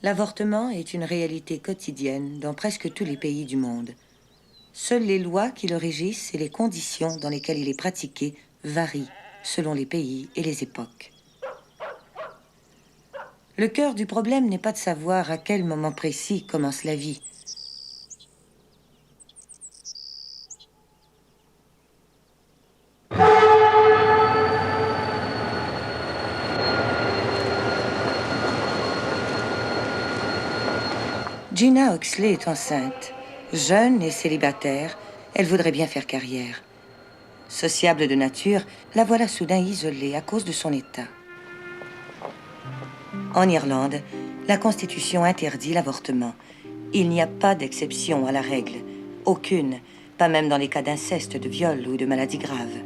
L'avortement est une réalité quotidienne dans presque tous les pays du monde. Seules les lois qui le régissent et les conditions dans lesquelles il est pratiqué varient selon les pays et les époques. Le cœur du problème n'est pas de savoir à quel moment précis commence la vie. Gina Oxley est enceinte. Jeune et célibataire, elle voudrait bien faire carrière. Sociable de nature, la voilà soudain isolée à cause de son état. En Irlande, la Constitution interdit l'avortement. Il n'y a pas d'exception à la règle. Aucune, pas même dans les cas d'inceste, de viol ou de maladies graves.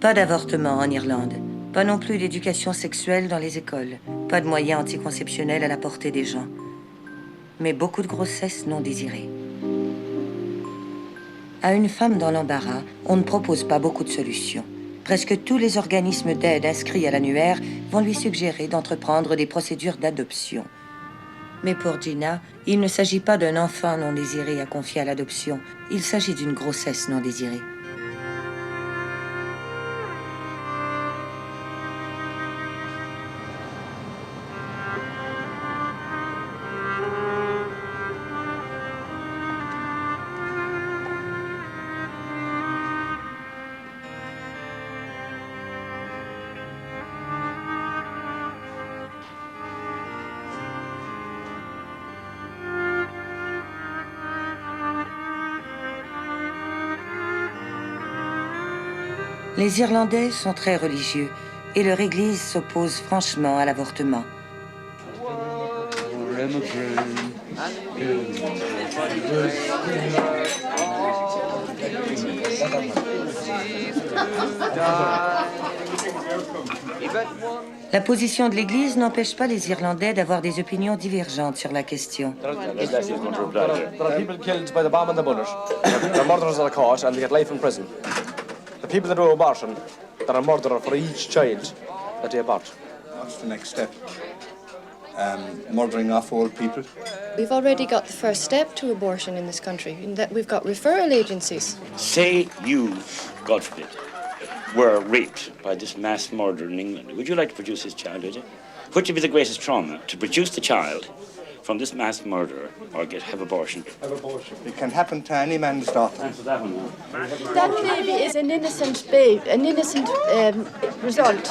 Pas d'avortement en Irlande. Pas non plus d'éducation sexuelle dans les écoles. Pas de moyens anticonceptionnels à la portée des gens. Mais beaucoup de grossesses non désirées. À une femme dans l'embarras, on ne propose pas beaucoup de solutions. Presque tous les organismes d'aide inscrits à l'annuaire vont lui suggérer d'entreprendre des procédures d'adoption. Mais pour Gina, il ne s'agit pas d'un enfant non désiré à confier à l'adoption. Il s'agit d'une grossesse non désirée. Les Irlandais sont très religieux et leur Église s'oppose franchement à l'avortement. La position de l'Église n'empêche pas les Irlandais d'avoir des opinions divergentes sur la question. People that do abortion, that are murderer for each child that they abort. What's the next step? Murdering off old people? We've already got the first step to abortion in this country, in that we've got referral agencies. Say you, God forbid, were raped by this mass murderer in England. Would you like to produce this child, would you? Which would be the greatest trauma, to produce the child from this mass murderer or have abortion? Have abortion. It can happen to any man's daughter. Answer that one now. That baby is an innocent babe, an innocent result.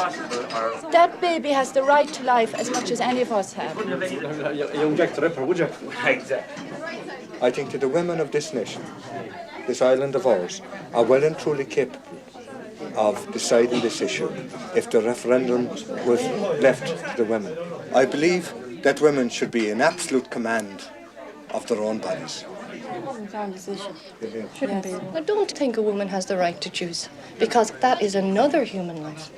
That baby has the right to life as much as any of us have. You object to Ripper, would you? Exactly. I think that the women of this nation, this island of ours, are well and truly capable of deciding this issue if the referendum was left to the women. I believe that women should be in absolute command of their own bodies. Shouldn't be. I don't think a woman has the right to choose, because that is another human life,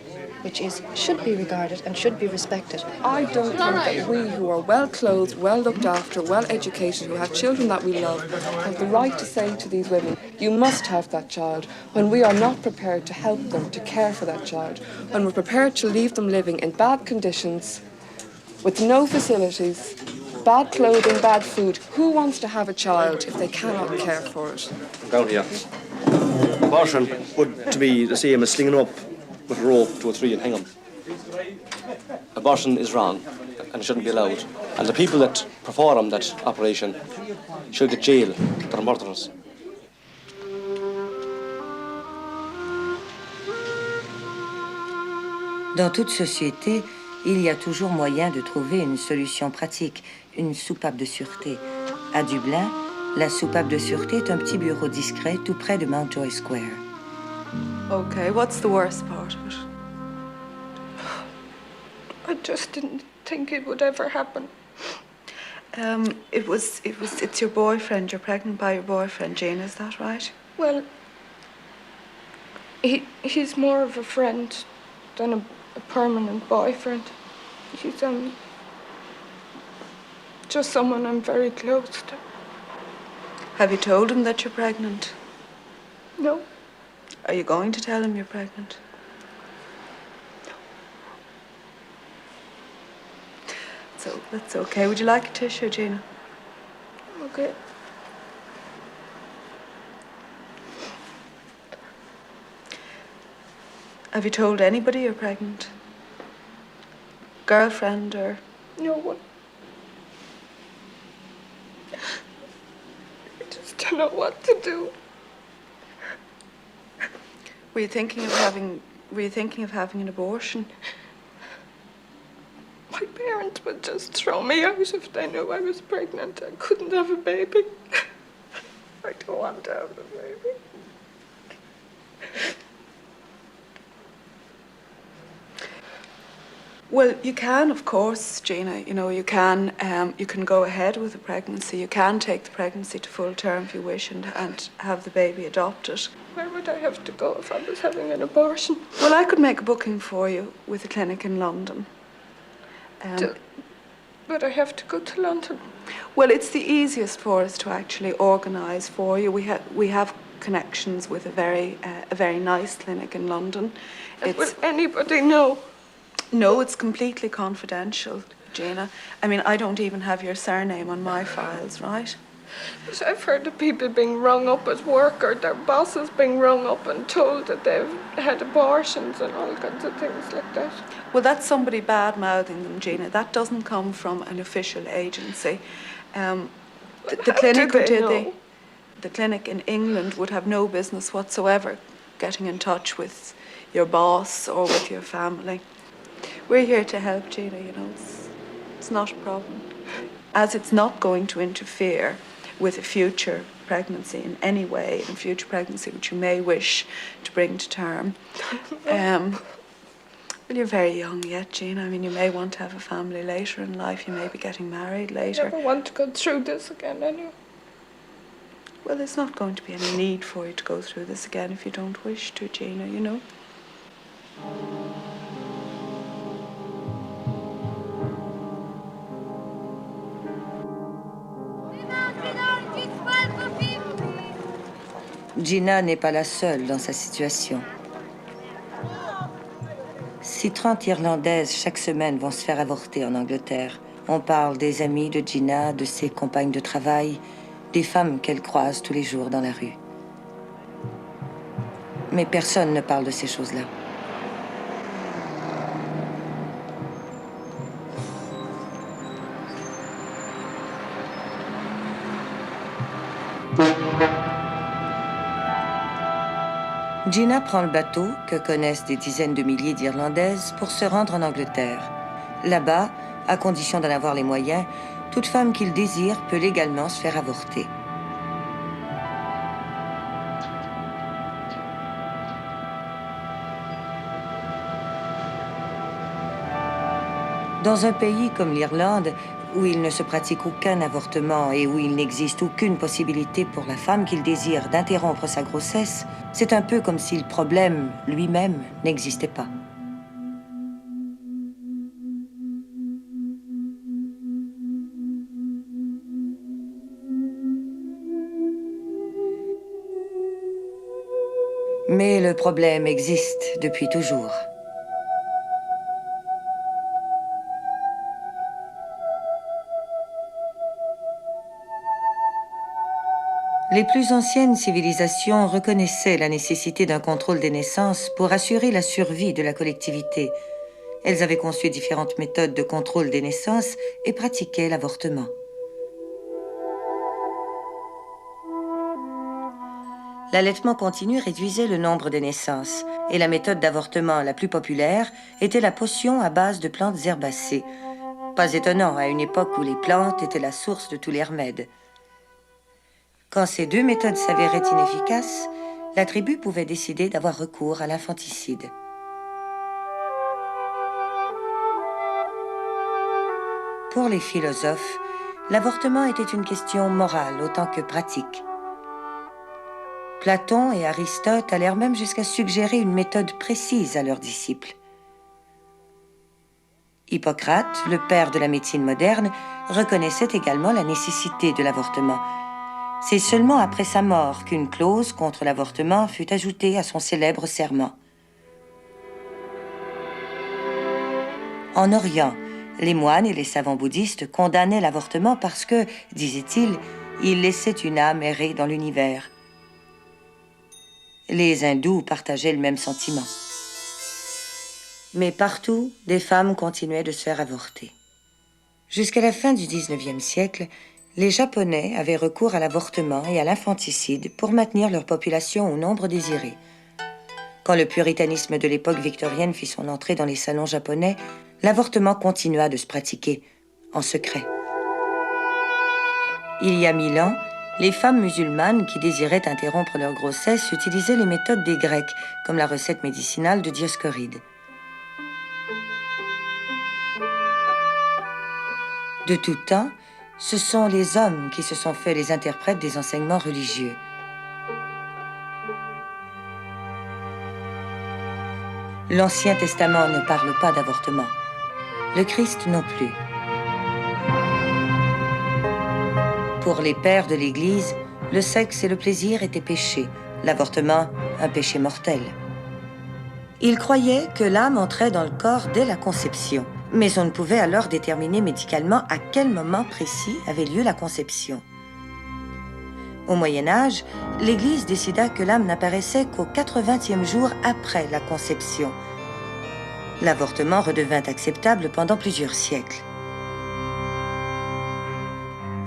which should be regarded and should be respected. I don't think that we who are well clothed, well looked after, well educated, who have children that we love, have the right to say to these women, you must have that child, when we are not prepared to help them, to care for that child, when we're prepared to leave them living in bad conditions, with no facilities, bad clothing, bad food. Who wants to have a child if they cannot care for it? Down here. Abortion would to be the same as slinging up with a rope to a tree and hang them. Abortion is wrong and it shouldn't be allowed. And the people that perform that operation should get jail. They're murderers. Dans toute société, il y a toujours moyen de trouver une solution pratique, une soupape de sûreté. À Dublin, la soupape de sûreté est un petit bureau discret tout près de Mountjoy Square. Okay, what's the worst part of it? I just didn't think it would ever happen. It's your boyfriend. You're pregnant by your boyfriend, Jane, is that right? Well, he's more of a friend than a permanent boyfriend. He's just someone I'm very close to. Have you told him that you're pregnant? No. Are you going to tell him you're pregnant? That's okay. Would you like a tissue, Gina? Okay. Have you told anybody you're pregnant? Girlfriend or... No one. I just don't know what to do. Were you thinking of having an abortion? My parents would just throw me out if they knew I was pregnant. I couldn't have a baby. I don't want to have a baby. Well, you can, of course, Gina. You know, you can go ahead with the pregnancy. You can take the pregnancy to full term if you wish and have the baby adopted. Where would I have to go if I was having an abortion? Well, I could make a booking for you with a clinic in London. But I have to go to London. Well, it's the easiest for us to actually organise for you. We have connections with a very nice clinic in London. Will anybody know? No, it's completely confidential, Gina. I mean, I don't even have your surname on my files, right? But I've heard of people being rung up at work or their bosses being rung up and told that they've had abortions and all kinds of things like that. Well, that's somebody bad-mouthing them, Gina. That doesn't come from an official agency. The clinic in England would have no business whatsoever getting in touch with your boss or with your family. We're here to help, Gina, you know. It's not a problem. As it's not going to interfere with a future pregnancy in any way, in a future pregnancy which you may wish to bring to term. Well, you're very young yet, Gina. I mean, you may want to have a family later in life. You may be getting married later. I never want to go through this again anyway. Well, there's not going to be any need for you to go through this again if you don't wish to, Gina, you know. Gina n'est pas la seule dans sa situation. Si 30 Irlandaises chaque semaine vont se faire avorter en Angleterre, on parle des amis de Gina, de ses compagnes de travail, des femmes qu'elle croise tous les jours dans la rue. Mais personne ne parle de ces choses-là. Gina prend le bateau, que connaissent des dizaines de milliers d'Irlandaises, pour se rendre en Angleterre. Là-bas, à condition d'en avoir les moyens, toute femme qu'il désire peut légalement se faire avorter. Dans un pays comme l'Irlande, où il ne se pratique aucun avortement et où il n'existe aucune possibilité pour la femme qu'il désire d'interrompre sa grossesse, c'est un peu comme si le problème lui-même n'existait pas. Mais le problème existe depuis toujours. Les plus anciennes civilisations reconnaissaient la nécessité d'un contrôle des naissances pour assurer la survie de la collectivité. Elles avaient conçu différentes méthodes de contrôle des naissances et pratiquaient l'avortement. L'allaitement continu réduisait le nombre des naissances et la méthode d'avortement la plus populaire était la potion à base de plantes herbacées. Pas étonnant à une époque où les plantes étaient la source de tous les remèdes. Quand ces deux méthodes s'avéraient inefficaces, la tribu pouvait décider d'avoir recours à l'infanticide. Pour les philosophes, l'avortement était une question morale autant que pratique. Platon et Aristote allèrent même jusqu'à suggérer une méthode précise à leurs disciples. Hippocrate, le père de la médecine moderne, reconnaissait également la nécessité de l'avortement. C'est seulement après sa mort qu'une clause contre l'avortement fut ajoutée à son célèbre serment. En Orient, Les moines et les savants bouddhistes condamnaient l'avortement parce que, disaient-ils, il laissait une âme errer dans l'univers. Les hindous partageaient le même sentiment. Mais partout, des femmes continuaient de se faire avorter. Jusqu'à la fin du 19e siècle, les Japonais avaient recours à l'avortement et à l'infanticide pour maintenir leur population au nombre désiré. Quand le puritanisme de l'époque victorienne fit son entrée dans les salons japonais, l'avortement continua de se pratiquer, en secret. Il y a 1000 ans, les femmes musulmanes qui désiraient interrompre leur grossesse utilisaient les méthodes des Grecs, comme la recette médicinale de Dioscoride. De tout temps, ce sont les hommes qui se sont fait les interprètes des enseignements religieux. L'Ancien Testament ne parle pas d'avortement. Le Christ non plus. Pour les pères de l'Église, le sexe et le plaisir étaient péchés, l'avortement un péché mortel. Ils croyaient que l'âme entrait dans le corps dès la conception, mais on ne pouvait alors déterminer médicalement à quel moment précis avait lieu la conception. Au Moyen Âge, l'Église décida que l'âme n'apparaissait qu'au 80e jour après la conception. L'avortement redevint acceptable pendant plusieurs siècles.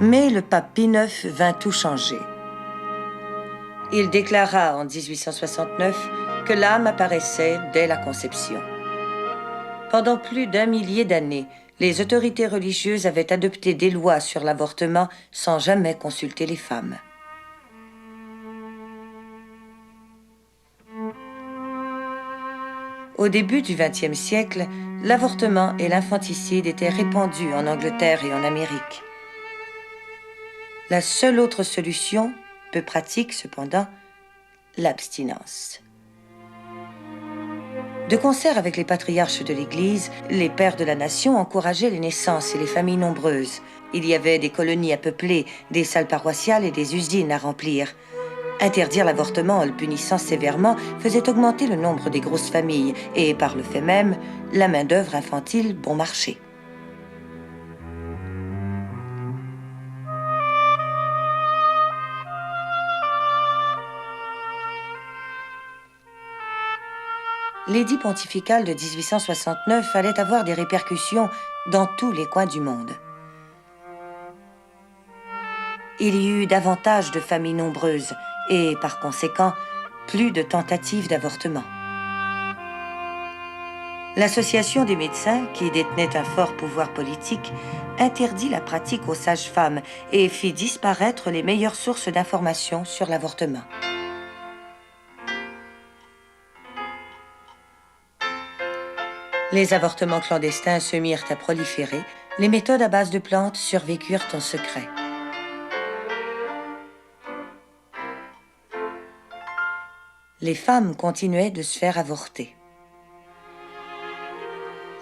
Mais le pape Pie IX vint tout changer. Il déclara en 1869 que l'âme apparaissait dès la conception. Pendant plus d'1 millier d'années, les autorités religieuses avaient adopté des lois sur l'avortement sans jamais consulter les femmes. Au début du XXe siècle, l'avortement et l'infanticide étaient répandus en Angleterre et en Amérique. La seule autre solution, peu pratique cependant, l'abstinence. De concert avec les patriarches de l'Église, les pères de la nation encourageaient les naissances et les familles nombreuses. Il y avait des colonies à peupler, des salles paroissiales et des usines à remplir. Interdire l'avortement en le punissant sévèrement faisait augmenter le nombre des grosses familles et, par le fait même, la main-d'œuvre infantile bon marché. L'édit pontifical de 1869 allait avoir des répercussions dans tous les coins du monde. Il y eut davantage de familles nombreuses et, par conséquent, plus de tentatives d'avortement. L'Association des médecins, qui détenait un fort pouvoir politique, interdit la pratique aux sages-femmes et fit disparaître les meilleures sources d'informations sur l'avortement. Les avortements clandestins se mirent à proliférer. Les méthodes à base de plantes survécurent en secret. Les femmes continuaient de se faire avorter.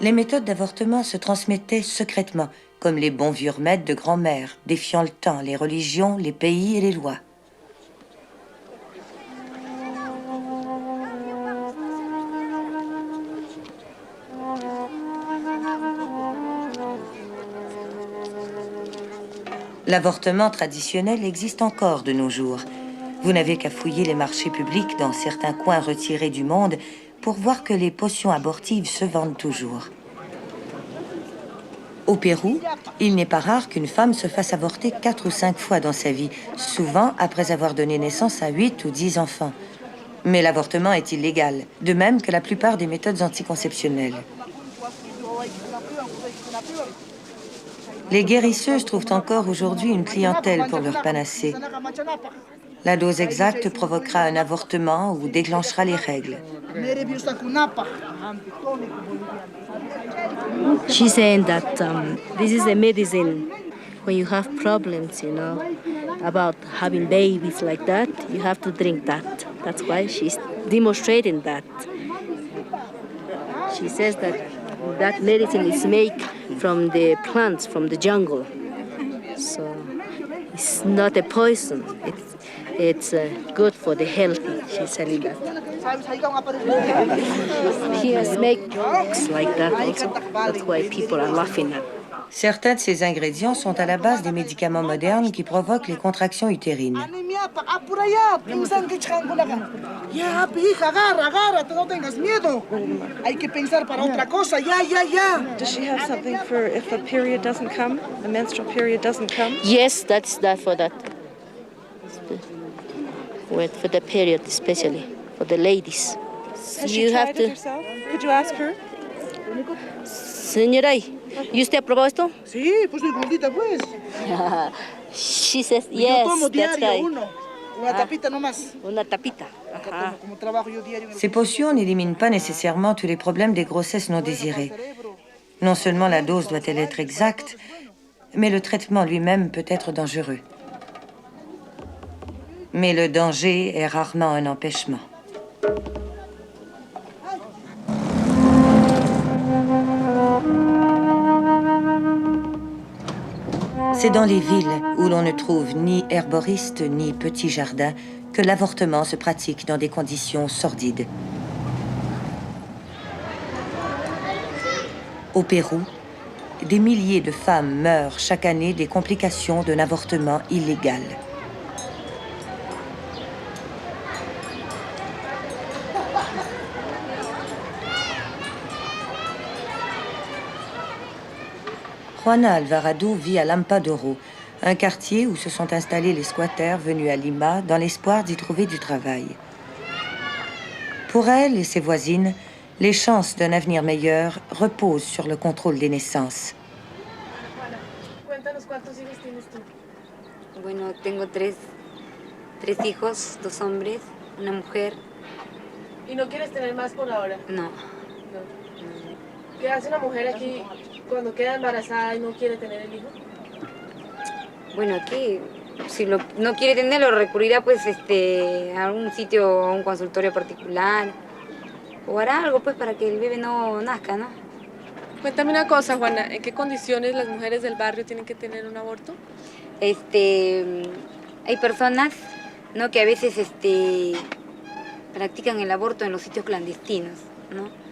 Les méthodes d'avortement se transmettaient secrètement, comme les bons vieux remèdes de grand-mère, défiant le temps, les religions, les pays et les lois. L'avortement traditionnel existe encore de nos jours. Vous n'avez qu'à fouiller les marchés publics dans certains coins retirés du monde pour voir que les potions abortives se vendent toujours. Au Pérou, il n'est pas rare qu'une femme se fasse avorter 4 ou 5 fois dans sa vie, souvent après avoir donné naissance à 8 ou 10 enfants. Mais l'avortement est illégal, de même que la plupart des méthodes anticonceptionnelles. Les guérisseuses trouvent encore aujourd'hui une clientèle pour leur panacée. La dose exacte provoquera un avortement ou déclenchera les règles. She's saying that this is a medicine. When you have problems, about having babies like that, you have to drink that. That's why she's demonstrating that. She says that medicine is made from the plants, from the jungle. So it's not a poison. It's good for the healthy, she's telling that. He has make drugs like that also. That's why people are laughing at. Certains de ces ingrédients sont à la base des médicaments modernes qui provoquent les contractions utérines. Ya, hija, agarra, no tengas miedo. Hay que pensar para otra cosa, ya. Does she have something for if a period doesn't come, a menstrual period doesn't come? Yes, that's that for that. For the period, especially for the ladies. Has she tried it herself? Could you ask her? Señora, ¿y usted aprobó esto? Sí, pues mi gordita, pues. She says Yo yes, tomo that's diario right. uno. Una tapita nomás. Una tapita. Ajá. Como trabajo yo diario. Ces potions n'éliminent pas nécessairement tous les problèmes des grossesses non désirées. Non seulement la dose doit-elle être exacte, mais le traitement lui-même peut être dangereux. Mais le danger est rarement un empêchement. C'est dans les villes où l'on ne trouve ni herboristes ni petits jardins que l'avortement se pratique dans des conditions sordides. Au Pérou, des milliers de femmes meurent chaque année des complications d'un avortement illégal. Juana Alvarado vit à Lampadoro, un quartier où se sont installés les squatters venus à Lima dans l'espoir d'y trouver du travail. Pour elle et ses voisines, les chances d'un avenir meilleur reposent sur le contrôle des naissances. Bueno, tengo tres hijos, 2 hombres, una mujer. ¿Y no quieres tener más por ahora? No. ¿Qué hace una mujer aquí cuando queda embarazada y no quiere tener el hijo? Bueno, aquí, si no quiere tenerlo, recurrirá pues a un sitio, a un consultorio particular, o hará algo pues para que el bebé no nazca, ¿no? Cuéntame una cosa, Juana, ¿en qué condiciones las mujeres del barrio tienen que tener un aborto? Hay personas, ¿no?, que a veces practican el aborto en los sitios clandestinos, ¿no?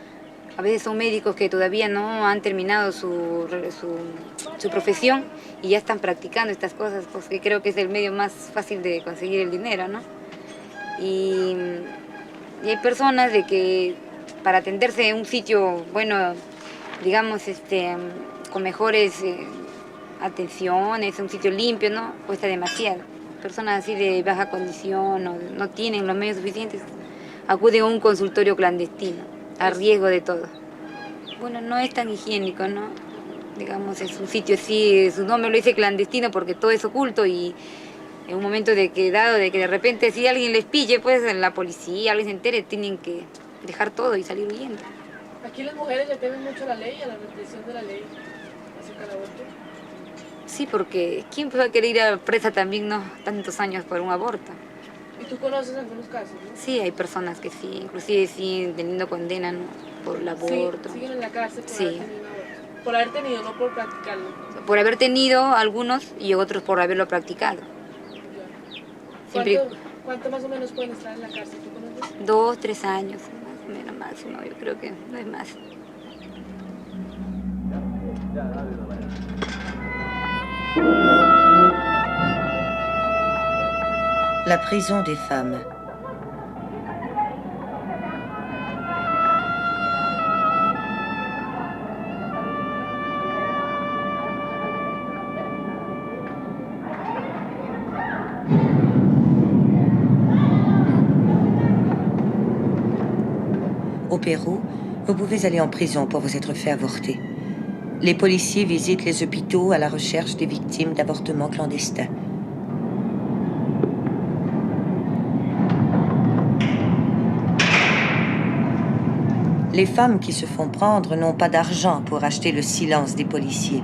A veces son médicos que todavía no han terminado su profesión y ya están practicando estas cosas, porque creo que es el medio más fácil de conseguir el dinero, ¿no? Y hay personas de que para atenderse en un sitio, bueno, digamos, con mejores atenciones, un sitio limpio, ¿no?, cuesta demasiado. Personas así de baja condición o no tienen los medios suficientes, acuden a un consultorio clandestino, a riesgo de todo. Bueno, no es tan higiénico, ¿no? Digamos, es un sitio así, su nombre lo dice clandestino porque todo es oculto y en un momento de que de repente si alguien les pille, pues la policía, alguien se entere, tienen que dejar todo y salir huyendo. Aquí las mujeres le temen mucho a la ley, a la represión de la ley acerca del aborto. Sí, porque ¿quién va a querer ir a presa también, no? Tantos años por un aborto. ¿Y tú conoces algunos casos, no? Sí, hay personas que sí, inclusive sí teniendo condena, ¿no?, por el aborto. Sí, siguen en la cárcel por sí. haber tenido un aborto. Por haber tenido, no por practicarlo. Por haber tenido algunos y otros por haberlo practicado. ¿Cuánto más o menos pueden estar en la cárcel? ¿Tú conoces? 2, 3 años, más o menos máximo, yo creo que no es más. La prison des femmes. Au Pérou, vous pouvez aller en prison pour vous être fait avorter. Les policiers visitent les hôpitaux à la recherche des victimes d'avortements clandestins. Les femmes qui se font prendre n'ont pas d'argent pour acheter le silence des policiers.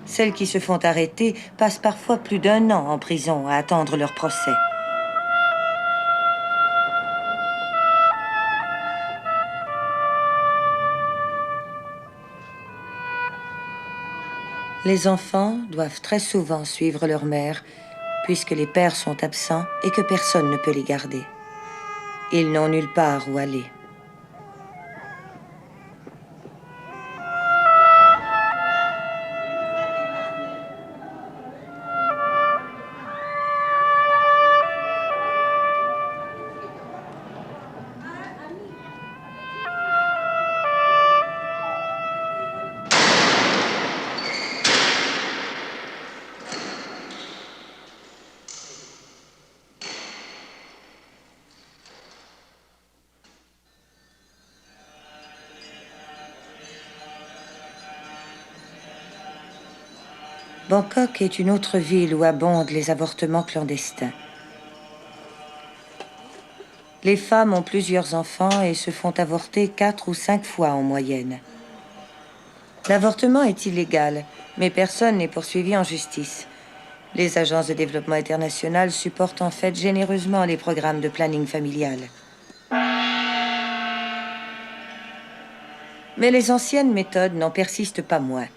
Celles qui se font arrêter passent parfois plus d'1 an en prison à attendre leur procès. Les enfants doivent très souvent suivre leur mère, puisque les pères sont absents et que personne ne peut les garder. Ils n'ont nulle part où aller. Bangkok est une autre ville où abondent les avortements clandestins. Les femmes ont plusieurs enfants et se font avorter 4 ou 5 fois en moyenne. L'avortement est illégal, mais personne n'est poursuivi en justice. Les agences de développement international supportent en fait généreusement les programmes de planning familial. Mais les anciennes méthodes n'en persistent pas moins.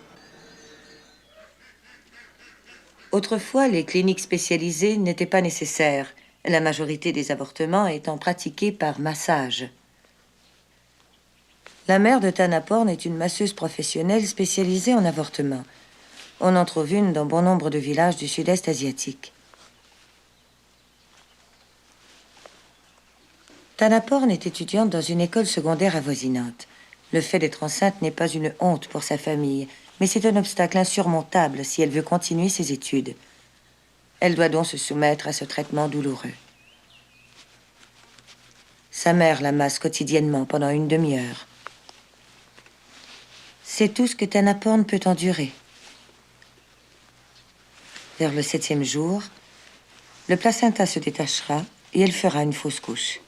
Autrefois, les cliniques spécialisées n'étaient pas nécessaires, la majorité des avortements étant pratiqués par massage. La mère de Tanaporn est une masseuse professionnelle spécialisée en avortement. On en trouve une dans bon nombre de villages du sud-est asiatique. Tanaporn est étudiante dans une école secondaire avoisinante. Le fait d'être enceinte n'est pas une honte pour sa famille, mais c'est un obstacle insurmontable si elle veut continuer ses études. Elle doit donc se soumettre à ce traitement douloureux. Sa mère la masse quotidiennement pendant une demi-heure. C'est tout ce que Tanaporn peut endurer. Vers le 7e jour, le placenta se détachera et elle fera une fausse couche.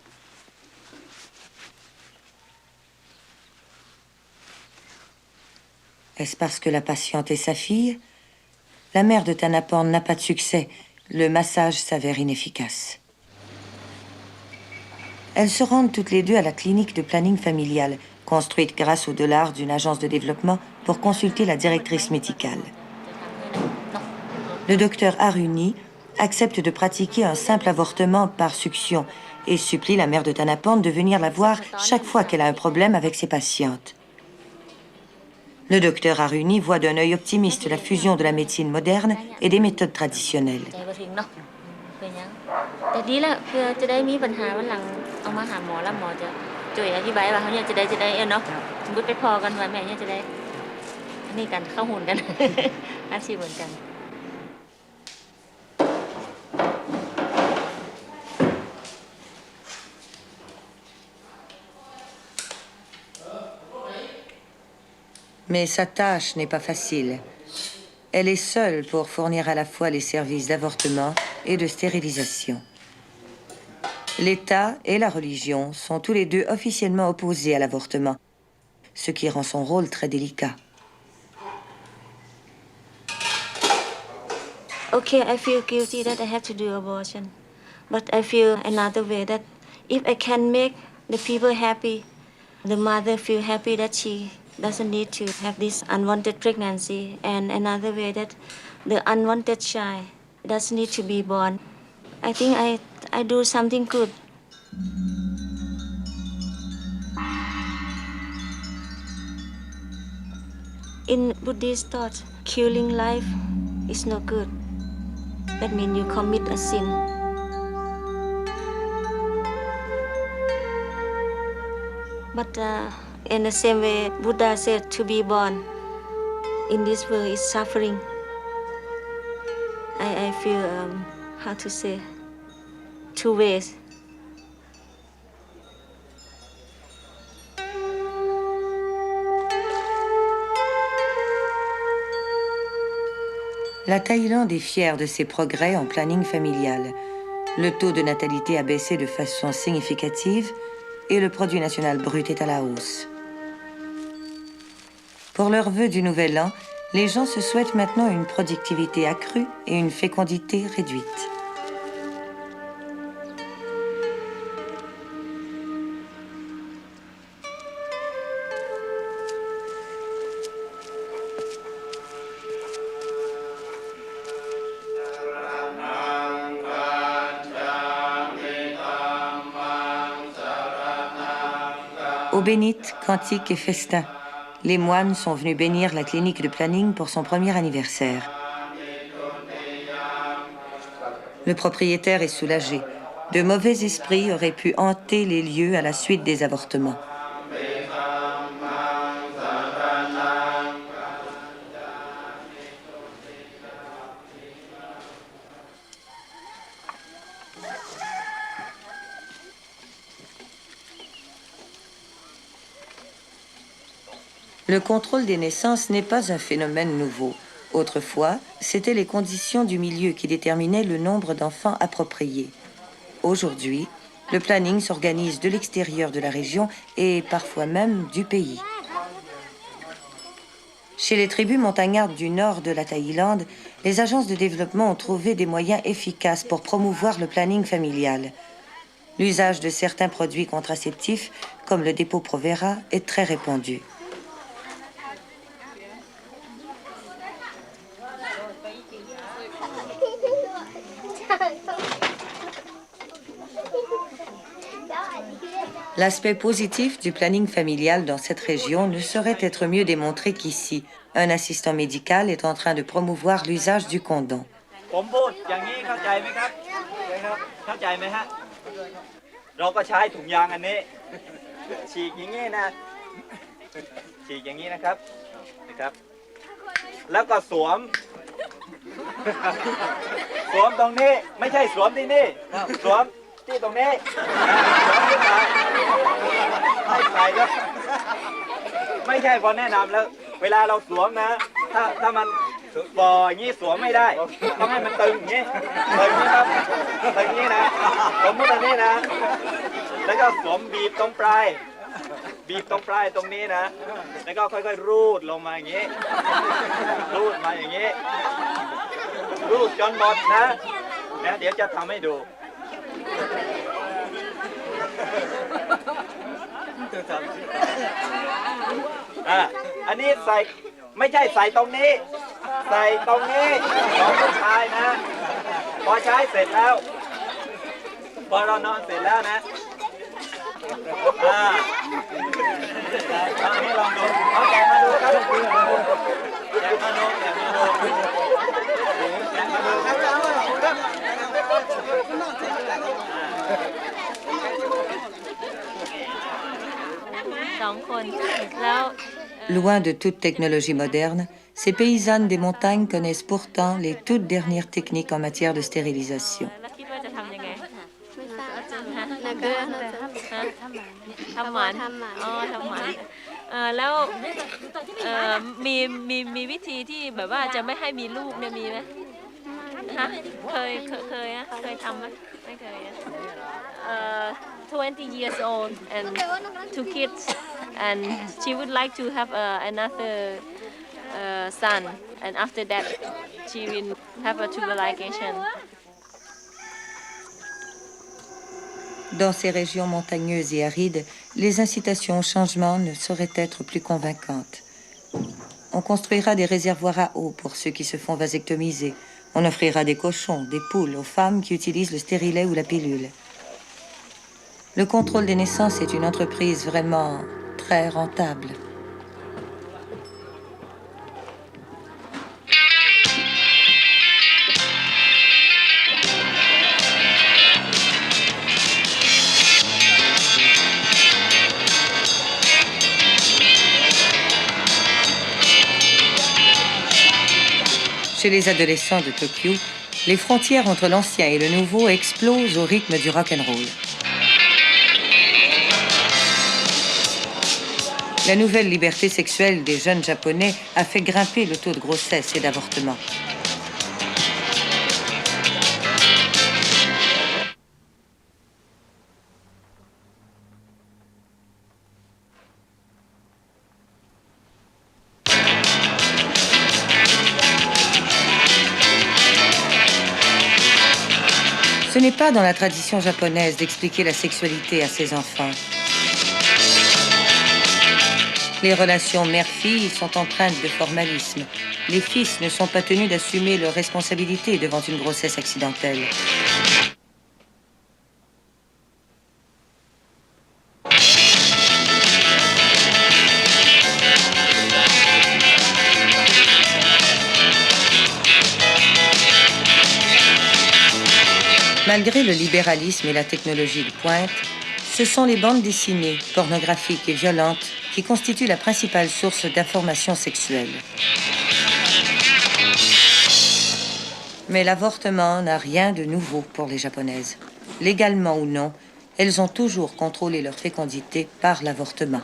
Est-ce parce que la patiente est sa fille? La mère de Tanaporn n'a pas de succès. Le massage s'avère inefficace. Elles se rendent toutes les deux à la clinique de planning familial, construite grâce aux dollars d'une agence de développement pour consulter la directrice médicale. Le docteur Aruni accepte de pratiquer un simple avortement par succion et supplie la mère de Tanaporn de venir la voir chaque fois qu'elle a un problème avec ses patientes. Le docteur Aruni voit d'un œil optimiste la fusion de la médecine moderne et des méthodes traditionnelles. Mais sa tâche n'est pas facile. Elle est seule pour fournir à la fois les services d'avortement et de stérilisation. L'État et la religion sont tous les deux officiellement opposés à l'avortement, ce qui rend son rôle très délicat. Okay, I feel guilty that I have to do abortion. But I feel another way that if I can make the people happy, the mother feel happy that she doesn't need to have this unwanted pregnancy, and another way that the unwanted child doesn't need to be born. I think I do something good. In Buddhist thought, killing life is no good. That means you commit a sin. But in the same way, Buddha said to be born in this world is suffering. I feel, how to say, 2 ways. La Thaïlande est fière de ses progrès en planning familial. Le taux de natalité a baissé de façon significative et le produit national brut est à la hausse. Pour leurs vœux du Nouvel An, les gens se souhaitent maintenant une productivité accrue et une fécondité réduite. bénites, cantiques et festins. Les moines sont venus bénir la clinique de planning pour son premier anniversaire. Le propriétaire est soulagé. De mauvais esprits auraient pu hanter les lieux à la suite des avortements. Le contrôle des naissances n'est pas un phénomène nouveau. Autrefois, c'étaient les conditions du milieu qui déterminaient le nombre d'enfants appropriés. Aujourd'hui, le planning s'organise de l'extérieur de la région et parfois même du pays. Chez les tribus montagnardes du nord de la Thaïlande, les agences de développement ont trouvé des moyens efficaces pour promouvoir le planning familial. L'usage de certains produits contraceptifs, comme le dépôt Provera, est très répandu. L'aspect positif du planning familial dans cette région ne saurait être mieux démontré qu'ici. Un assistant médical est en train de promouvoir l'usage du condom. Loin de toute technologie moderne, ces paysannes des montagnes connaissent pourtant les toutes dernières techniques en matière de stérilisation. Uh, 20 years old and 2 kids, and she would like to have another son, and after that she will have a tubal ligation. Dans ces régions montagneuses et arides, les incitations au changement ne sauraient être plus convaincantes. On construira des réservoirs à eau pour ceux qui se font vasectomiser. On offrira des cochons, des poules aux femmes qui utilisent le stérilet ou la pilule. Le contrôle des naissances est une entreprise vraiment très rentable. Chez les adolescents de Tokyo, les frontières entre l'ancien et le nouveau explosent au rythme du rock'n'roll. La nouvelle liberté sexuelle des jeunes Japonais a fait grimper le taux de grossesse et d'avortement. Ce n'est pas dans la tradition japonaise d'expliquer la sexualité à ses enfants. Les relations mère-fille sont empreintes de formalisme. Les fils ne sont pas tenus d'assumer leurs responsabilités devant une grossesse accidentelle. Malgré le libéralisme et la technologie de pointe, ce sont les bandes dessinées, pornographiques et violentes qui constituent la principale source d'informations sexuelles. Mais l'avortement n'a rien de nouveau pour les Japonaises. Légalement ou non, elles ont toujours contrôlé leur fécondité par l'avortement.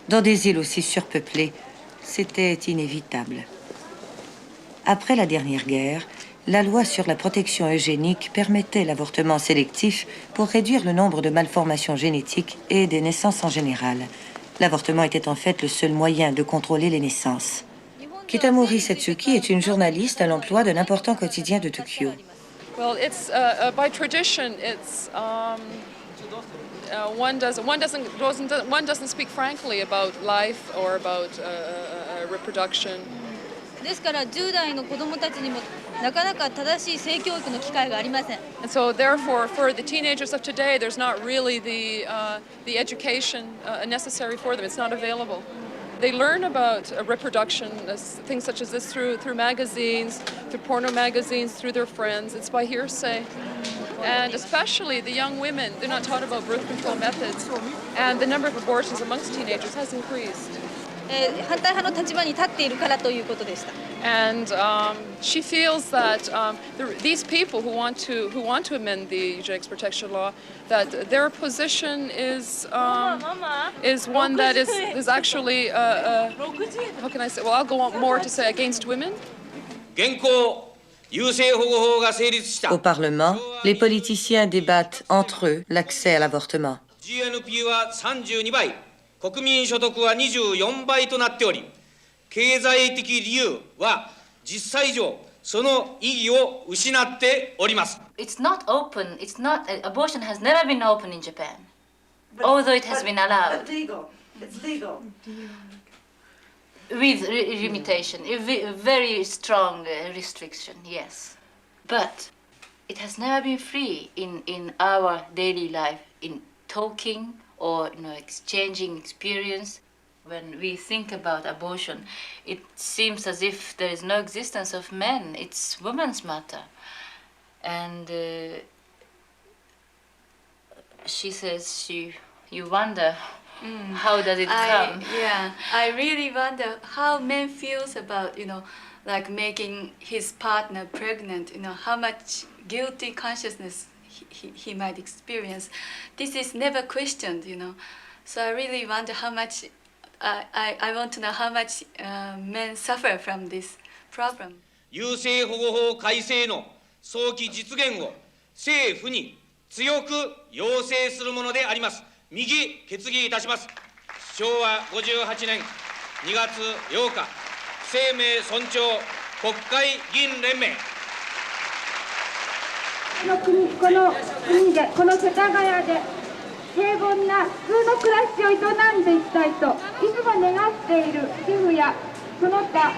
Dans des îles aussi surpeuplées, c'était inévitable. Après la dernière guerre, la loi sur la protection eugénique permettait l'avortement sélectif pour réduire le nombre de malformations génétiques et des naissances en général. L'avortement était en fait le seul moyen de contrôler les naissances. Kitamori Setsuki est une journaliste à l'emploi d'un important quotidien de Tokyo. Well, it's by tradition. It's one doesn't speak frankly about life or about reproduction. ですから10代の子どもたちにもなかなか正しい性教育の機会がありません。And so therefore, for the teenagers of today, there's not really the education necessary for them. It's not available. They learn about reproduction, things such as this through magazines, through porno magazines, through their friends. It's by hearsay. And especially the young women, they're not taught about birth control methods. And the number of abortions amongst teenagers has increased. 反対派の立場に立っているからということでした。And she feels that these people who want to amend the eugenics protection law, that their position is one that is actually how can I say? Well, I'll go on more to say against women. Au Parlement, les politiciens débattent entre eux l'accès à l'avortement. 国民所得は24倍となっており、経済的理由は実際上その意義を失っております。It's not open. It's not. Abortion has never been open in Japan, although it has been allowed. It's legal. It's legal. With limitation, a very strong restriction, yes. But it has never been free in our daily life, in talking or exchanging experience. When we think about abortion, it seems as if there is no existence of men. It's women's matter. And she says you wonder how does it come? Yeah, I really wonder how men feels about, like making his partner pregnant, how much guilty consciousness he might experience. This is never questioned, So I really wonder how much, I want to know how much men suffer from this problem. 優生保護法改正の早期実現を政府に強く要請するものであります。右決議いたします。昭和58年2月8日、生命尊重国会議員連盟。この国で、この世田谷で平凡な普通の暮らしを営んでいきたいといつも願っている主婦やその他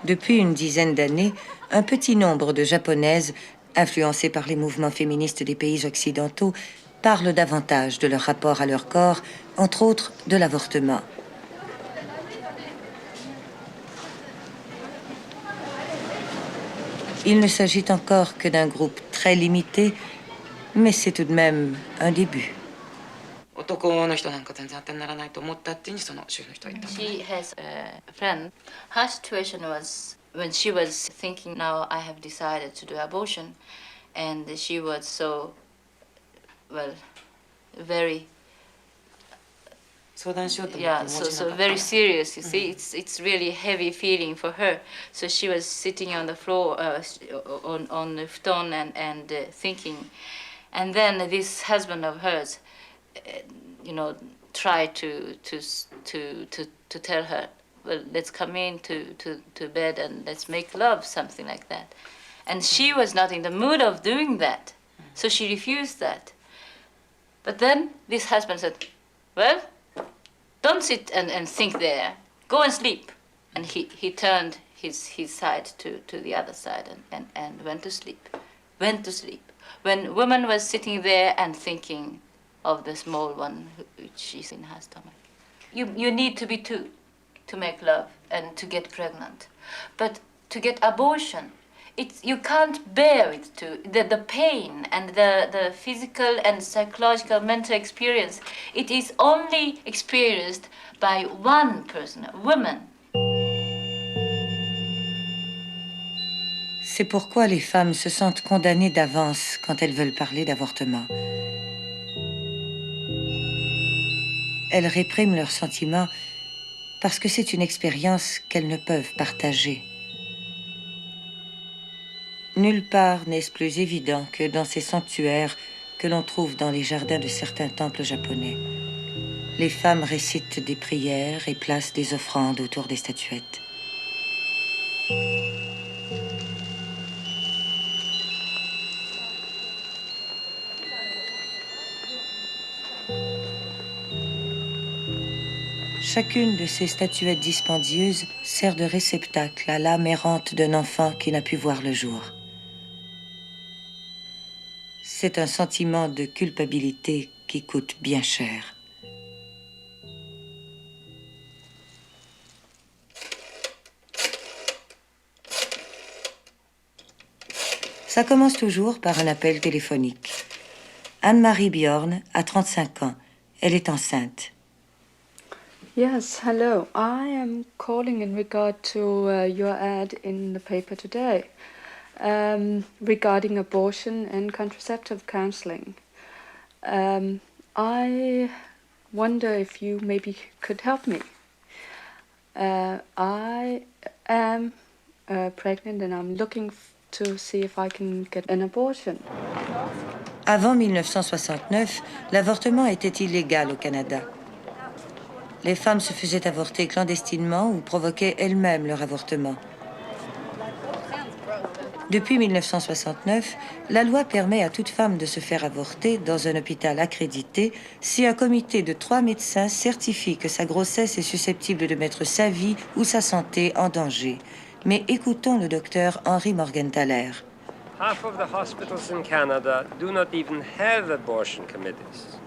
Depuis une dizaine d'années, un petit nombre de Japonaises, influencées par les mouvements féministes des pays occidentaux, parlent davantage de leur rapport à leur corps, entre autres de l'avortement. Il ne s'agit encore que d'un groupe très limité, mais c'est tout de même un début. She has a friend. Her situation was when she was thinking, now I have decided to do abortion, and she was so, very. Yeah, so very serious. You see, it's really heavy feeling for her. So she was sitting on the floor, on the futon and thinking, and then this husband of hers, tried to tell her, well, let's come in to bed and let's make love, something like that. And she was not in the mood of doing that, so she refused that. But then this husband said, well, don't sit and think there. Go and sleep. And he turned his side to the other side and went to sleep. Went to sleep. When woman was sitting there and thinking of the small one which is in her stomach. You need to be two to make love and to get pregnant. But to get abortion, you can't bear it to the pain and the physical and psychological mental experience. It is only experienced by one person, a woman. C'est pourquoi les femmes se sentent condamnées d'avance quand elles veulent parler d'avortement. Elles répriment leurs sentiments parce que c'est une expérience qu'elles ne peuvent partager. Nulle part n'est-ce plus évident que dans ces sanctuaires que l'on trouve dans les jardins de certains temples japonais. Les femmes récitent des prières et placent des offrandes autour des statuettes. Chacune de ces statuettes dispendieuses sert de réceptacle à l'âme errante d'un enfant qui n'a pu voir le jour. C'est un sentiment de culpabilité qui coûte bien cher. Ça commence toujours par un appel téléphonique. Anne-Marie Bjorn a 35 ans. Elle est enceinte. Yes, hello. I am calling in regard to your ad in the paper today regarding abortion and contraceptive counseling. I wonder if you maybe could help me. I am pregnant and I'm looking to see if I can get an abortion. Avant 1969, l'avortement était illégal au Canada. Les femmes se faisaient avorter clandestinement ou provoquaient elles-mêmes leur avortement. Depuis 1969, la loi permet à toute femme de se faire avorter dans un hôpital accrédité si un comité de 3 médecins certifie que sa grossesse est susceptible de mettre sa vie ou sa santé en danger. Mais écoutons le docteur Henry Morgenthaler. Half of the hospitals in Canada do not even have abortion committees.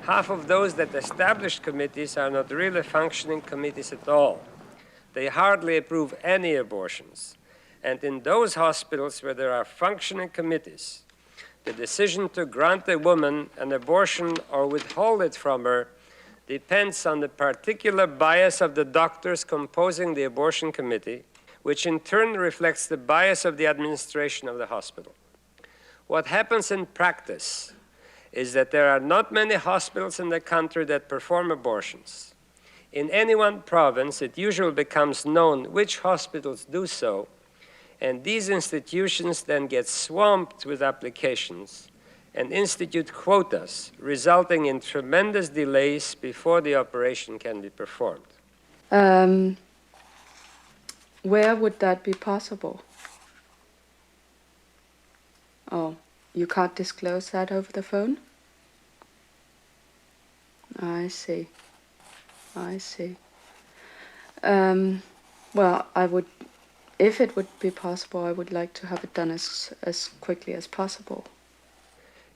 Half of those that established committees are not really functioning committees at all. They hardly approve any abortions. And in those hospitals where there are functioning committees, the decision to grant a woman an abortion or withhold it from her depends on the particular bias of the doctors composing the abortion committee, which in turn reflects the bias of the administration of the hospital. What happens in practice is that there are not many hospitals in the country that perform abortions. In any one province, it usually becomes known which hospitals do so, and these institutions then get swamped with applications and institute quotas, resulting in tremendous delays before the operation can be performed. Where would that be possible? Oh, you can't disclose that over the phone? I see. I see. Well, I would, if it would be possible, I would like to have it done as quickly as possible.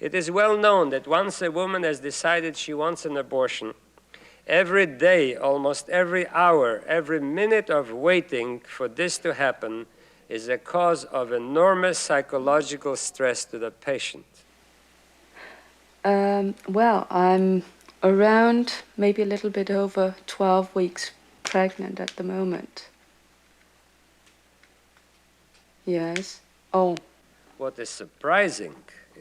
It is well known that once a woman has decided she wants an abortion, every day, almost every hour, every minute of waiting for this to happen is a cause of enormous psychological stress to the patient. Well, I'm around maybe a little bit over 12 weeks pregnant at the moment. Yes. Oh. What is surprising,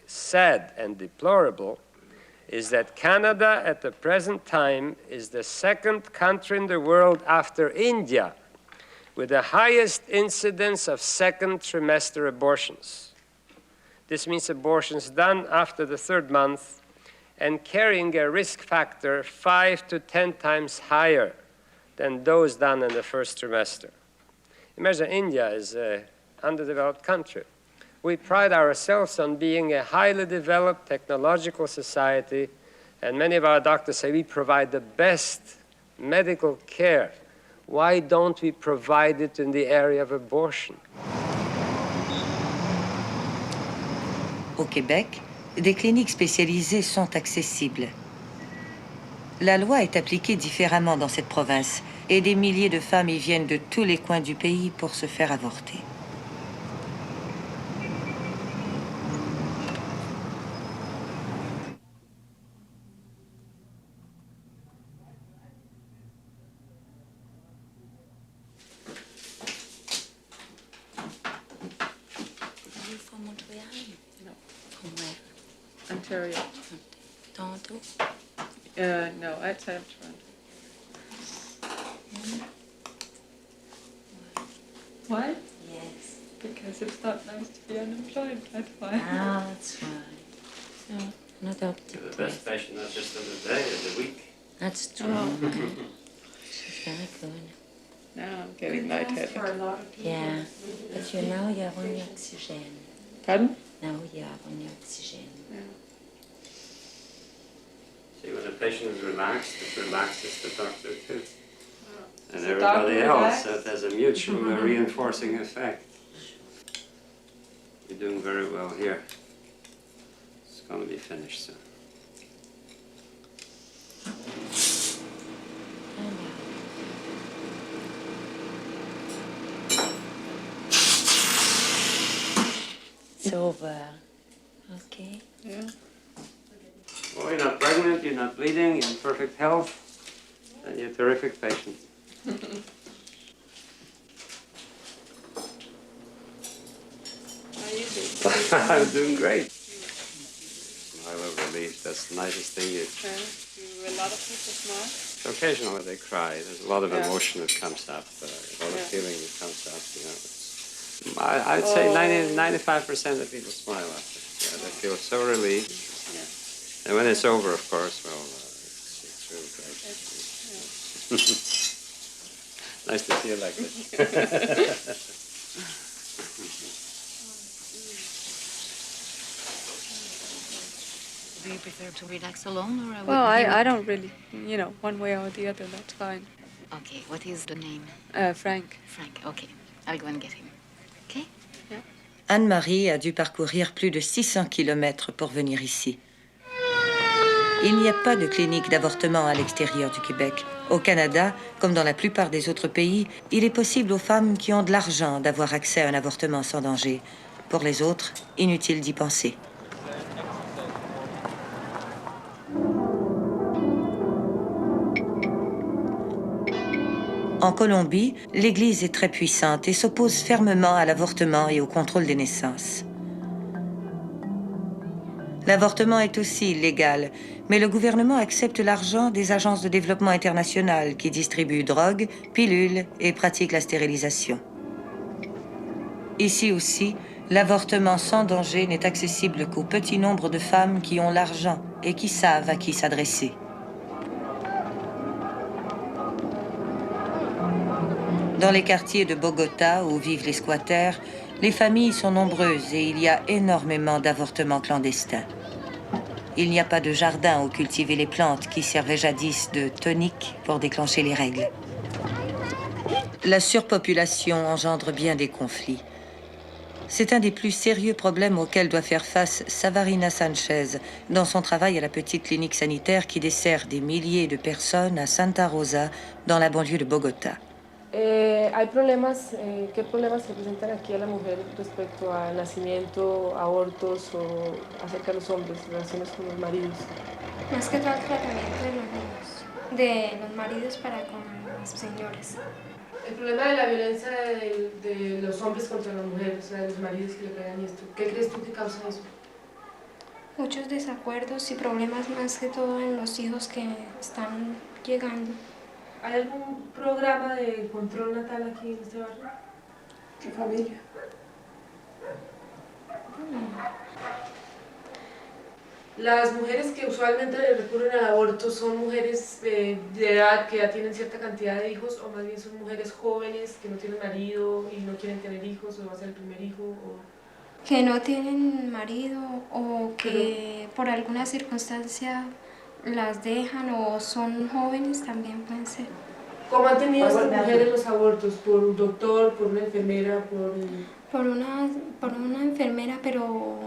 sad, and deplorable is that Canada at the present time is the second country in the world after India with the highest incidence of second trimester abortions. This means abortions done after the 3rd month and carrying a risk factor 5 to 10 times higher than those done in the 1st trimester. Imagine India is an underdeveloped country. We pride ourselves on being a highly developed technological society, and many of our doctors say we provide the best medical care. Why don't we provide it in the area of abortion? Au Québec, des cliniques spécialisées sont accessibles. La loi est appliquée différemment dans cette province et des milliers de femmes y viennent de tous les coins du pays pour se faire avorter. Ontario. Toronto? No, outside of Toronto. Why? Yes. Because it's not nice to be unemployed, that's why. Ah, that's why. No, not up to The best patient, not just of the day, of the week. That's true. Oh. She's very good. Now I'm getting lightheaded. Yeah, but now you have only oxygen. Pardon? Now you have only oxygen. See, when a patient is relaxed, it relaxes the doctor too. And the everybody doctor else, relaxed? so there's a mutual reinforcing effect. You're doing very well here. It's going to be finished soon. It's over. Okay. Yeah. Well, you're not pregnant, you're not bleeding, you're in perfect health, and you're a terrific patient. How you doing? I'm doing great. Smile of relief, that's the nicest thing you... Do a lot of people smile? Occasionally they cry. There's a lot of Yeah. emotion that comes up, a lot of Yeah. feeling that comes up, you know. I'd say 95% of people smile after. Yeah, they feel so relieved. And when it's over, of course, well, it's really great. Nice to see you like this. Do you prefer to relax alone or? Well, I don't really, one way or the other, that's fine. Okay, what is the name? Frank. Frank, okay. I'll go and get him. Okay? Yeah. Anne-Marie a dû parcourir plus de 600 kilomètres pour venir ici. Il n'y a pas de clinique d'avortement à l'extérieur du Québec. Au Canada, comme dans la plupart des autres pays, il est possible aux femmes qui ont de l'argent d'avoir accès à un avortement sans danger. Pour les autres, inutile d'y penser. En Colombie, l'Église est très puissante et s'oppose fermement à l'avortement et au contrôle des naissances. L'avortement est aussi illégal, mais le gouvernement accepte l'argent des agences de développement international qui distribuent drogues, pilules et pratiquent la stérilisation. Ici aussi, l'avortement sans danger n'est accessible qu'au petit nombre de femmes qui ont l'argent et qui savent à qui s'adresser. Dans les quartiers de Bogota où vivent les squatters, les familles sont nombreuses et il y a énormément d'avortements clandestins. Il n'y a pas de jardin où cultiver les plantes qui servaient jadis de tonique pour déclencher les règles. La surpopulation engendre bien des conflits. C'est un des plus sérieux problèmes auxquels doit faire face Savarina Sanchez dans son travail à la petite clinique sanitaire qui dessert des milliers de personnes à Santa Rosa, dans la banlieue de Bogota. Hay problemas, ¿qué problemas se presentan aquí a la mujer respecto al nacimiento, abortos o acerca de los hombres, relaciones con los maridos? Más que todo el tratamiento de los maridos para con las señoras. El problema de la violencia de los hombres contra las mujeres, o sea, de los maridos que le pegan y esto, ¿qué crees tú que causa eso? Muchos desacuerdos y problemas más que todo en los hijos que están llegando. ¿Hay algún programa de control natal aquí en este barrio? ¿Qué familia? Las mujeres que usualmente recurren al aborto son mujeres de edad que ya tienen cierta cantidad de hijos, o más bien son mujeres jóvenes que no tienen marido y no quieren tener hijos, o va a ser el primer hijo, o... Que no tienen marido o que por alguna circunstancia las dejan o son jóvenes también pueden ser. ¿Cómo han tenido estas mujeres los abortos? ¿Por un doctor, por una enfermera, por una enfermera pero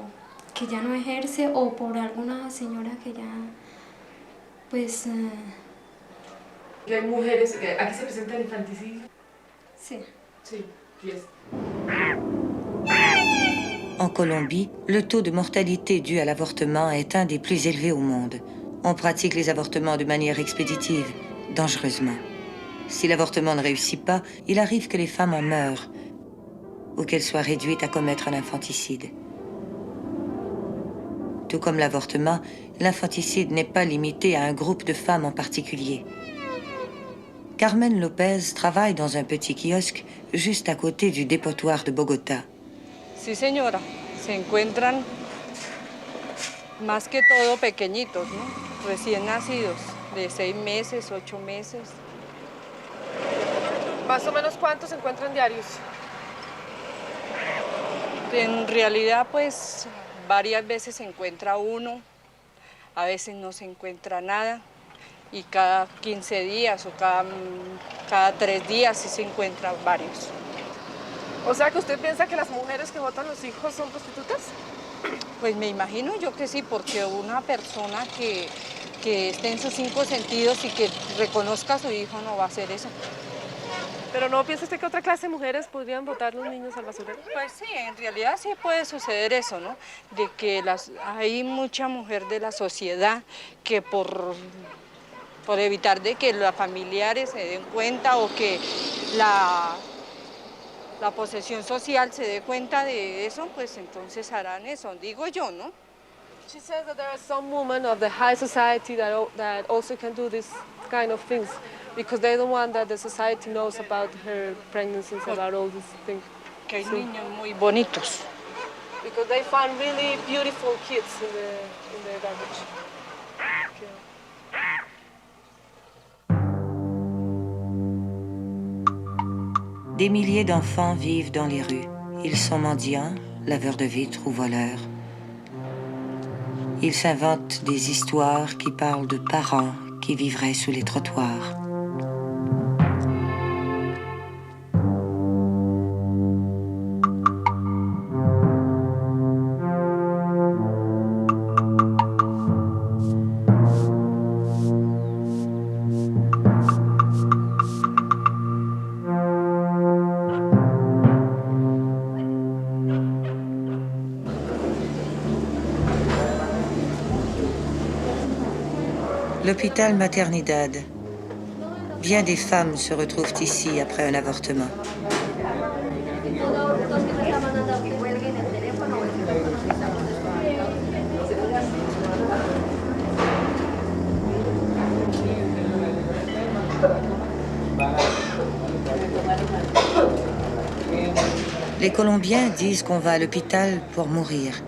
que ya no ejerce o por alguna señora que ya pues... Que hay mujeres, ¿aquí se presenta el infanticidio? Sí. Sí, yes. En Colombie, le taux de mortalité dû à l'avortement est un des plus élevés au monde. On pratique les avortements de manière expéditive, dangereusement. Si l'avortement ne réussit pas, il arrive que les femmes en meurent ou qu'elles soient réduites à commettre un infanticide. tout comme l'avortement, l'infanticide n'est pas limité à un groupe de femmes en particulier. Carmen Lopez travaille dans un petit kiosque juste à côté du dépotoir de Bogotá. Sí, señora. Se encuentran más que todo pequeñitos, ¿no? Recién nacidos, de 6 meses, 8 meses. ¿Más o menos cuántos se encuentran diarios? En realidad, pues, varias veces se encuentra uno, a veces no se encuentra nada, y cada 15 días o cada 3 días sí se encuentran varios. O sea, que usted piensa que las mujeres que botan los hijos son prostitutas? Pues me imagino yo que sí, porque una persona que esté en sus 5 sentidos y que reconozca a su hijo no va a hacer eso. ¿Pero no piensa usted que otra clase de mujeres podrían botar los niños al basurero? Pues sí, en realidad sí puede suceder eso, ¿no? De que hay mucha mujer de la sociedad que por evitar de que los familiares se den cuenta o que la posesión social se dé cuenta de eso, pues entonces harán eso, digo yo, ¿no? She says that there are some women of the high society that also can do this kind of things because they don't want that the society knows about her pregnancies, about all these things. Que hay niños muy bonitos. Because they find really beautiful kids in the garbage. Okay. Des milliers d'enfants vivent dans les rues. Ils sont mendiants, laveurs de vitres ou voleurs. Ils s'inventent des histoires qui parlent de parents qui vivraient sous les trottoirs. L'hôpital Maternidad. Bien des femmes se retrouvent ici après un avortement. Les Colombiens disent qu'on va à l'hôpital pour mourir.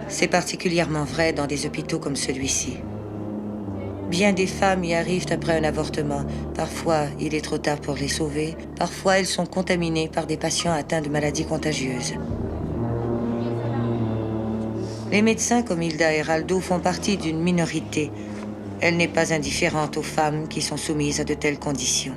C'est particulièrement vrai dans des hôpitaux comme celui-ci. Bien des femmes y arrivent après un avortement. Parfois, il est trop tard pour les sauver. Parfois, elles sont contaminées par des patients atteints de maladies contagieuses. Les médecins comme Hilda Heraldo font partie d'une minorité. Elle n'est pas indifférente aux femmes qui sont soumises à de telles conditions.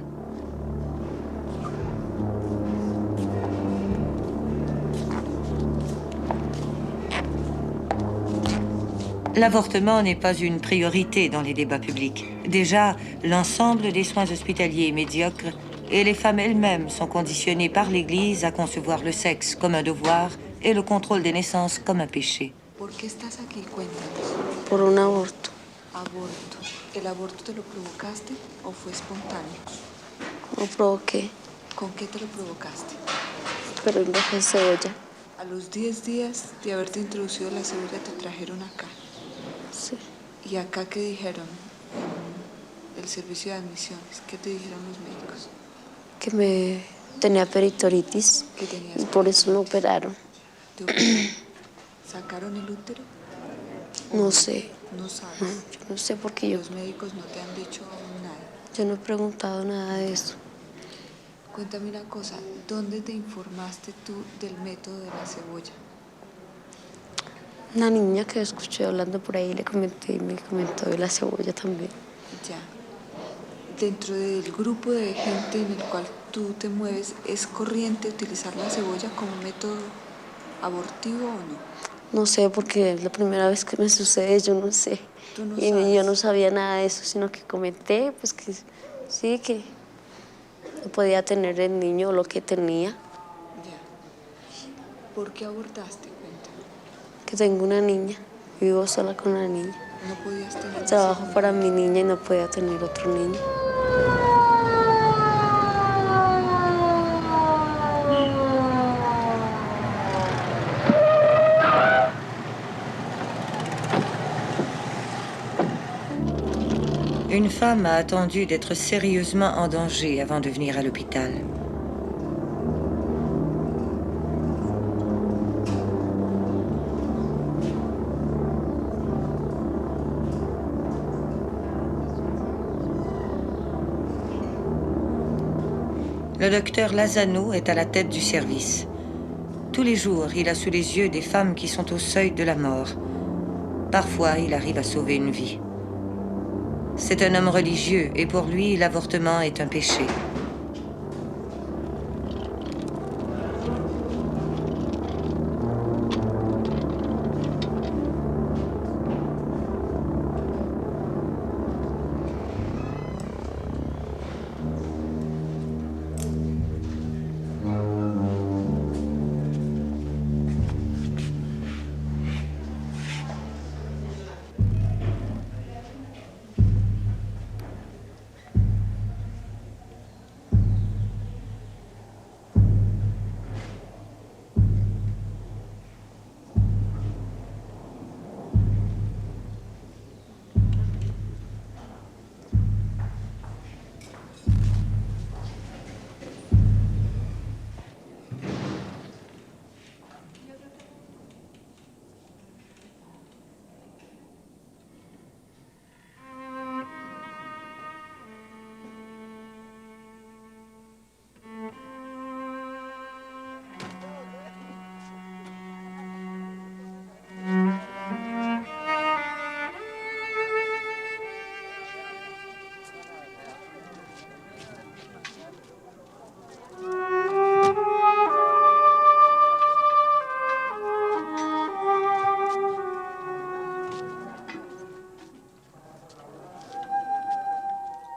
L'avortement n'est pas une priorité dans les débats publics. Déjà, l'ensemble des soins hospitaliers est médiocre et les femmes elles-mêmes sont conditionnées par l'Église à concevoir le sexe comme un devoir et le contrôle des naissances comme un péché. ¿Por qué estás aquí? Cuéntanos. Por un aborto. Aborto. ¿El aborto te lo provocaste o fue espontáneo? Lo provoqué, ¿Con qué te lo provocaste? pero en vez de cebolla. A los 10 días de haberte introducido la cebolla te trajeron acá. Sí. ¿Y acá qué dijeron? En el servicio de admisiones, ¿qué te dijeron los médicos? Que me tenía peritoritis ¿Qué tenías? y por eso me operaron. ¿Te operaron? ¿Sacaron el útero? No sé. No sabes. No, yo no sé porque Los médicos no te han dicho nada. yo no he preguntado nada de eso. Cuéntame una cosa, ¿dónde te informaste tú del método de la cebolla? Una niña que escuché hablando por ahí le comenté y me comentó de la cebolla también. Ya. Dentro del grupo de gente en el cual tú te mueves, ¿es corriente utilizar la cebolla como método abortivo o no? No sé porque es la primera vez que me sucede, yo no sé. Tú no Y sabes. yo no sabía nada de eso, sino que comenté pues que sí, que no podía tener el niño lo que tenía. Ya. ¿Por qué abortaste? Cuéntame. Que tengo una niña, vivo sola con una niña. No podías tener... Trabajo para mi niña y no podía tener otro niño. Une femme a attendu d'être sérieusement en danger avant de venir à l'hôpital. Le docteur Lazano est à la tête du service. Tous les jours, il a sous les yeux des femmes qui sont au seuil de la mort. Parfois, il arrive à sauver une vie. C'est un homme religieux et pour lui, l'avortement est un péché.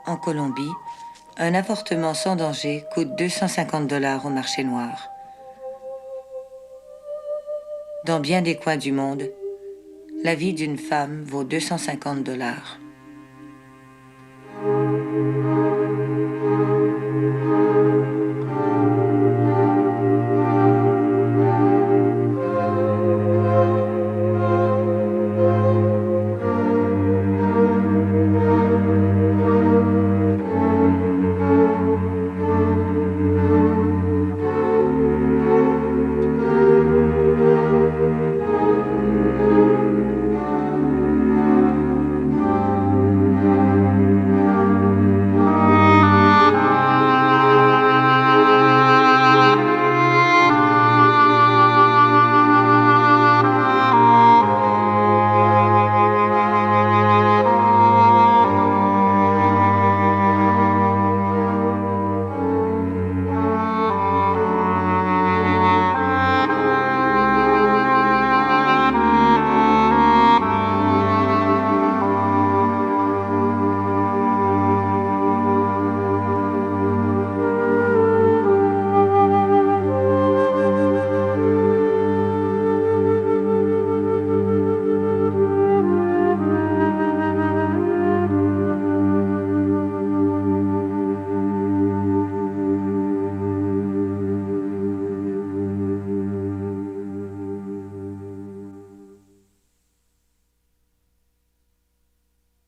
En Colombie, un avortement sans danger coûte 250 $ au marché noir. Dans bien des coins du monde, la vie d'une femme vaut 250 $.